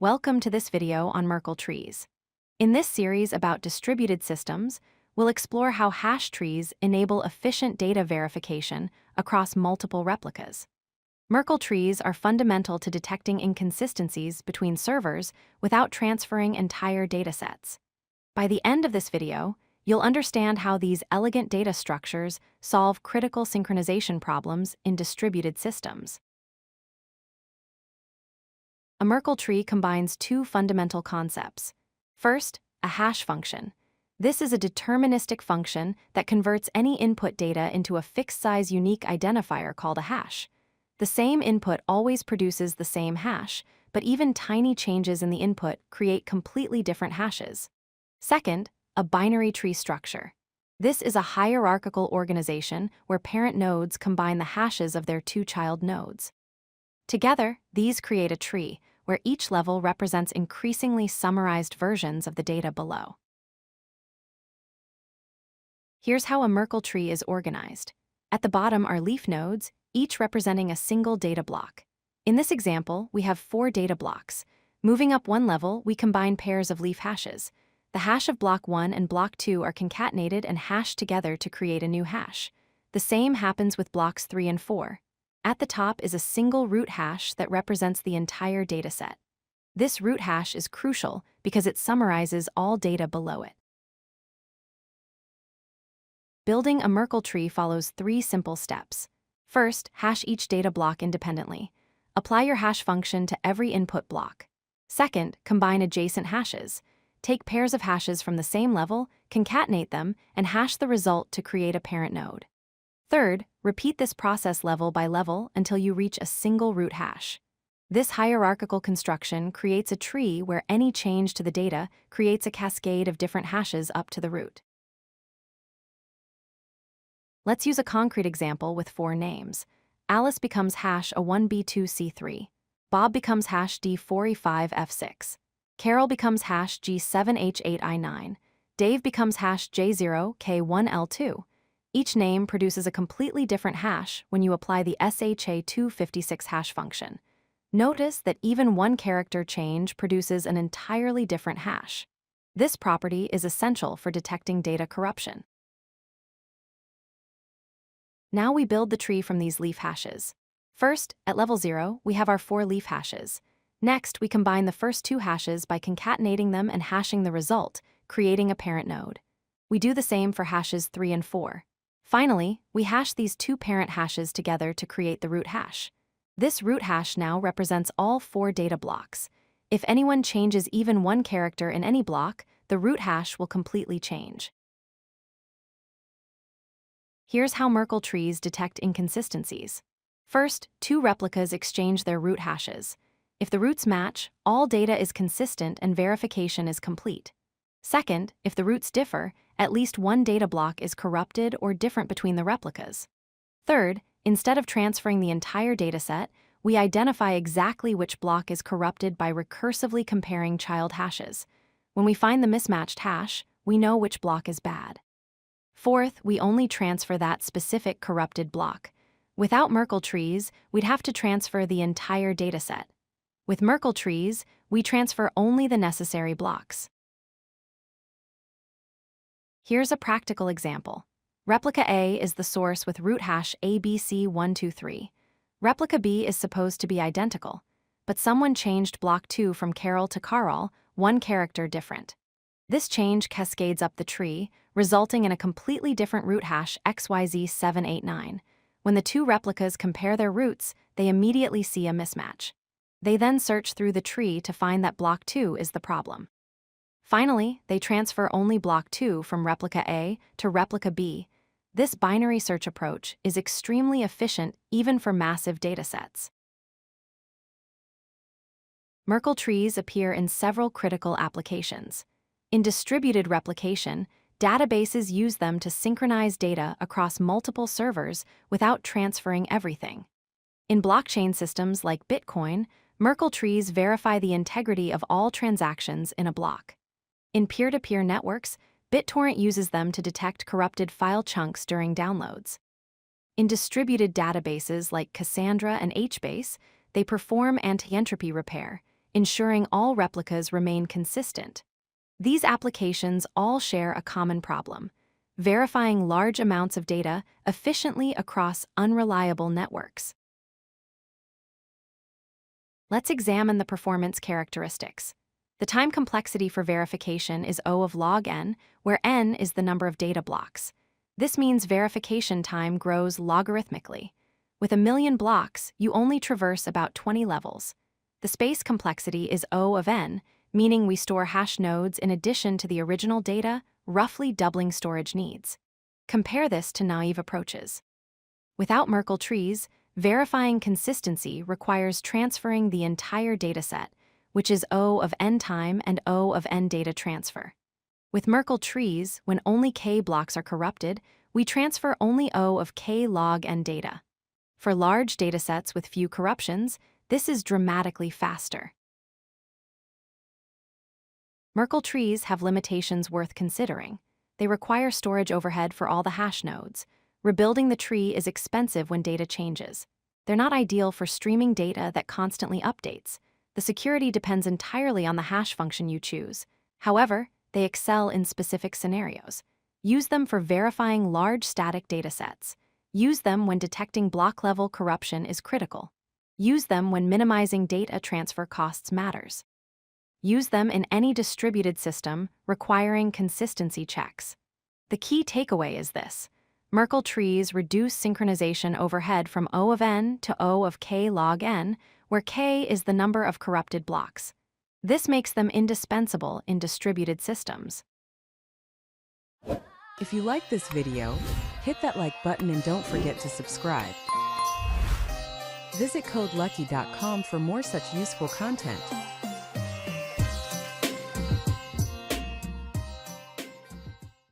Welcome to this video on Merkle Trees. In this series about distributed systems, we'll explore how hash trees enable efficient data verification across multiple replicas. Merkle trees are fundamental to detecting inconsistencies between servers without transferring entire datasets. By the end of this video, you'll understand how these elegant data structures solve critical synchronization problems in distributed systems. A Merkle tree combines two fundamental concepts. First, a hash function. This is a deterministic function that converts any input data into a fixed-size unique identifier called a hash. The same input always produces the same hash, but even tiny changes in the input create completely different hashes. Second, a binary tree structure. This is a hierarchical organization where parent nodes combine the hashes of their two child nodes. Together, these create a tree, where each level represents increasingly summarized versions of the data below. Here's how a Merkle tree is organized. At the bottom are leaf nodes, each representing a single data block. In this example, we have 4 data blocks. Moving up one level, we combine pairs of leaf hashes. The hash of block 1 and block 2 are concatenated and hashed together to create a new hash. The same happens with blocks 3 and 4. At the top is a single root hash that represents the entire dataset. This root hash is crucial because it summarizes all data below it. Building a Merkle tree follows 3 simple steps. First, hash each data block independently. Apply your hash function to every input block. Second, combine adjacent hashes. Take pairs of hashes from the same level, concatenate them, and hash the result to create a parent node. Third, repeat this process level by level until you reach a single root hash. This hierarchical construction creates a tree where any change to the data creates a cascade of different hashes up to the root. Let's use a concrete example with 4 names. Alice becomes hash A1B2C3. Bob becomes hash D4E5F6. Carol becomes hash G7H8I9. Dave becomes hash J0K1L2. Each name produces a completely different hash when you apply the SHA-256 hash function. Notice that even one character change produces an entirely different hash. This property is essential for detecting data corruption. Now we build the tree from these leaf hashes. First, at level 0, we have our 4 leaf hashes. Next, we combine the first 2 hashes by concatenating them and hashing the result, creating a parent node. We do the same for hashes 3 and 4. Finally, we hash these 2 parent hashes together to create the root hash. This root hash now represents all 4 data blocks. If anyone changes even one character in any block, the root hash will completely change. Here's how Merkle trees detect inconsistencies. First, 2 replicas exchange their root hashes. If the roots match, all data is consistent and verification is complete. Second, if the roots differ, at least one data block is corrupted or different between the replicas. Third, instead of transferring the entire dataset, we identify exactly which block is corrupted by recursively comparing child hashes. When we find the mismatched hash, we know which block is bad. Fourth, we only transfer that specific corrupted block. Without Merkle trees, we'd have to transfer the entire dataset. With Merkle trees, we transfer only the necessary blocks. Here's a practical example. Replica A is the source with root hash ABC123. Replica B is supposed to be identical, but someone changed block 2 from Carol to Carl, one character different. This change cascades up the tree, resulting in a completely different root hash XYZ789. When the 2 replicas compare their roots, they immediately see a mismatch. They then search through the tree to find that block 2 is the problem. Finally, they transfer only block 2 from replica A to replica B. This binary search approach is extremely efficient even for massive datasets. Merkle trees appear in several critical applications. In distributed replication, databases use them to synchronize data across multiple servers without transferring everything. In blockchain systems like Bitcoin, Merkle trees verify the integrity of all transactions in a block. In peer-to-peer networks, BitTorrent uses them to detect corrupted file chunks during downloads. In distributed databases like Cassandra and HBase, they perform anti-entropy repair, ensuring all replicas remain consistent. These applications all share a common problem: verifying large amounts of data efficiently across unreliable networks. Let's examine the performance characteristics. The time complexity for verification is O of log n, where n is the number of data blocks. This means verification time grows logarithmically. With 1,000,000 blocks, you only traverse about 20 levels. The space complexity is O of n, meaning we store hash nodes in addition to the original data, roughly doubling storage needs. Compare this to naive approaches. Without Merkle trees, verifying consistency requires transferring the entire dataset, which is O of n time and O of n data transfer. With Merkle trees, when only k blocks are corrupted, we transfer only O of k log n data. For large datasets with few corruptions, this is dramatically faster. Merkle trees have limitations worth considering. They require storage overhead for all the hash nodes. Rebuilding the tree is expensive when data changes. They're not ideal for streaming data that constantly updates. The security depends entirely on the hash function you choose. However, they excel in specific scenarios. Use them for verifying large static datasets. Use them when detecting block-level corruption is critical. Use them when minimizing data transfer costs matters. Use them in any distributed system requiring consistency checks. The key takeaway is this: Merkle trees reduce synchronization overhead from O of n to O of k log n, where k is the number of corrupted blocks. This makes them indispensable in distributed systems. If you like this video, hit that like button and don't forget to subscribe. Visit codelucky.com for more such useful content.